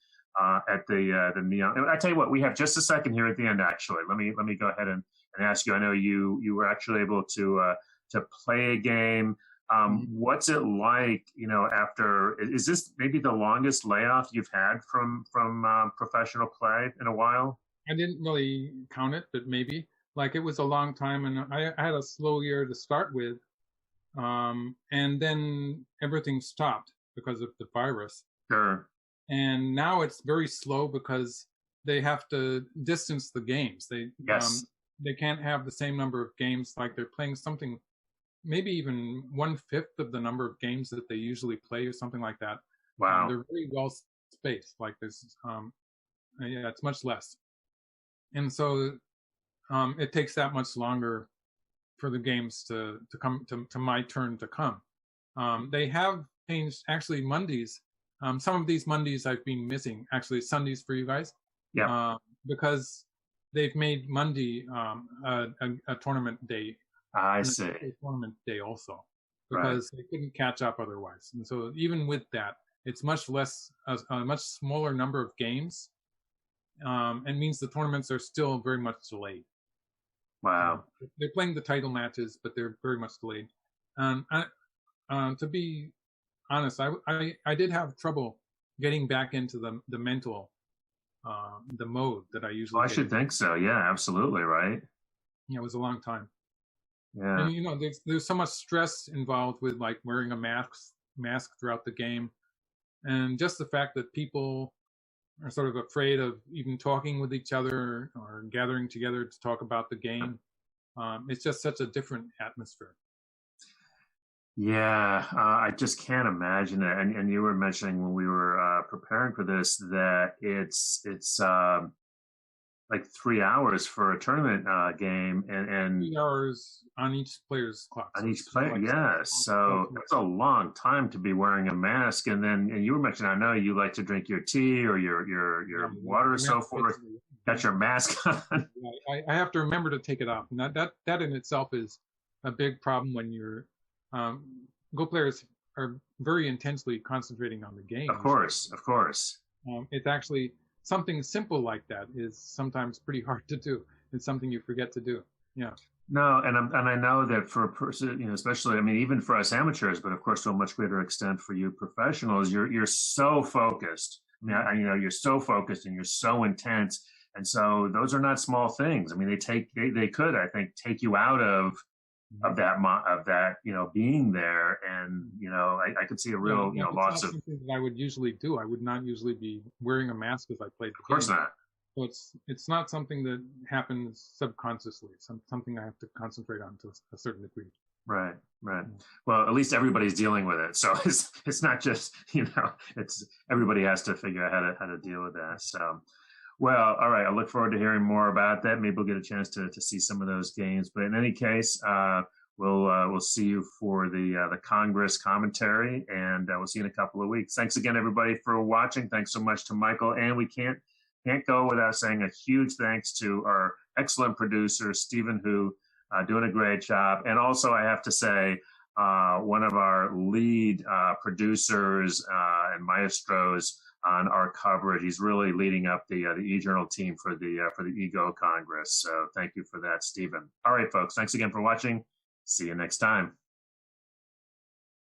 at the Neon. I tell you what, we have just a second here at the end. Actually, let me go ahead and ask you. I know you were actually able to play a game. What's it like, after, is this maybe the longest layoff you've had from professional play in a while? I didn't really count it, but maybe. Like, it was a long time, and I had a slow year to start with, and then everything stopped because of the virus. Sure. And now it's very slow because they have to distance the games. They can't have the same number of games. Like, they're playing something, maybe even 1/5 of the number of games that they usually play, or something like that. Wow. They're very well spaced. Like, there's, it's much less. And so it takes that much longer for the games to come to my turn to come. They have changed, actually, Mondays. Some of these Mondays I've been missing, actually Sundays for you guys. Yeah. Because they've made Monday a tournament day. I see. A tournament day also, because they couldn't catch up otherwise. And so even with that, it's much less, a much smaller number of games, and means the tournaments are still very much delayed. Wow. They're playing the title matches, but they're very much delayed. To be honest, I did have trouble getting back into the mental, the mode that I usually. Oh, I should think so. Yeah, absolutely. Right. Yeah, it was a long time. Yeah. And there's so much stress involved with like wearing a mask throughout the game, and just the fact that people are sort of afraid of even talking with each other or gathering together to talk about the game. It's just such a different atmosphere. Yeah, I just can't imagine it. And you were mentioning when we were preparing for this that it's like 3 hours for a tournament game, and 3 hours on each player's clock. on each player. Like, yes, so that's a long time to be wearing a mask. And you were mentioning, I know you like to drink your tea or your water or so forth. Got your mask on. I have to remember to take it off, and that in itself is a big problem when you're Go players are very intensely concentrating on the game. Of course. It's actually something simple like that is sometimes pretty hard to do. It's something you forget to do. Yeah. No, and I know that for a person, especially, I mean, even for us amateurs, but of course to a much greater extent for you professionals, you're so focused. I mean, you're so focused and you're so intense, and so those are not small things. I mean, they could, I think, take you out of that being there, and I could see a real loss of. Something that I would usually do. I would not usually be wearing a mask as I played the game. Of course not. So it's not something that happens subconsciously. Something I have to concentrate on to a certain degree. Right. Well, at least everybody's dealing with it, so it's not just it's everybody has to figure out how to deal with that. So. Well, all right. I look forward to hearing more about that. Maybe we'll get a chance to see some of those games. But in any case, we'll see you for the Congress commentary, and we'll see you in a couple of weeks. Thanks again, everybody, for watching. Thanks so much to Michael, and we can't go without saying a huge thanks to our excellent producer, Stephen, who doing a great job, and also I have to say one of our lead producers and maestros on our coverage. He's really leading up the e-journal team for the Ego Congress. So thank you for that, Stephen. All right, folks. Thanks again for watching. See you next time.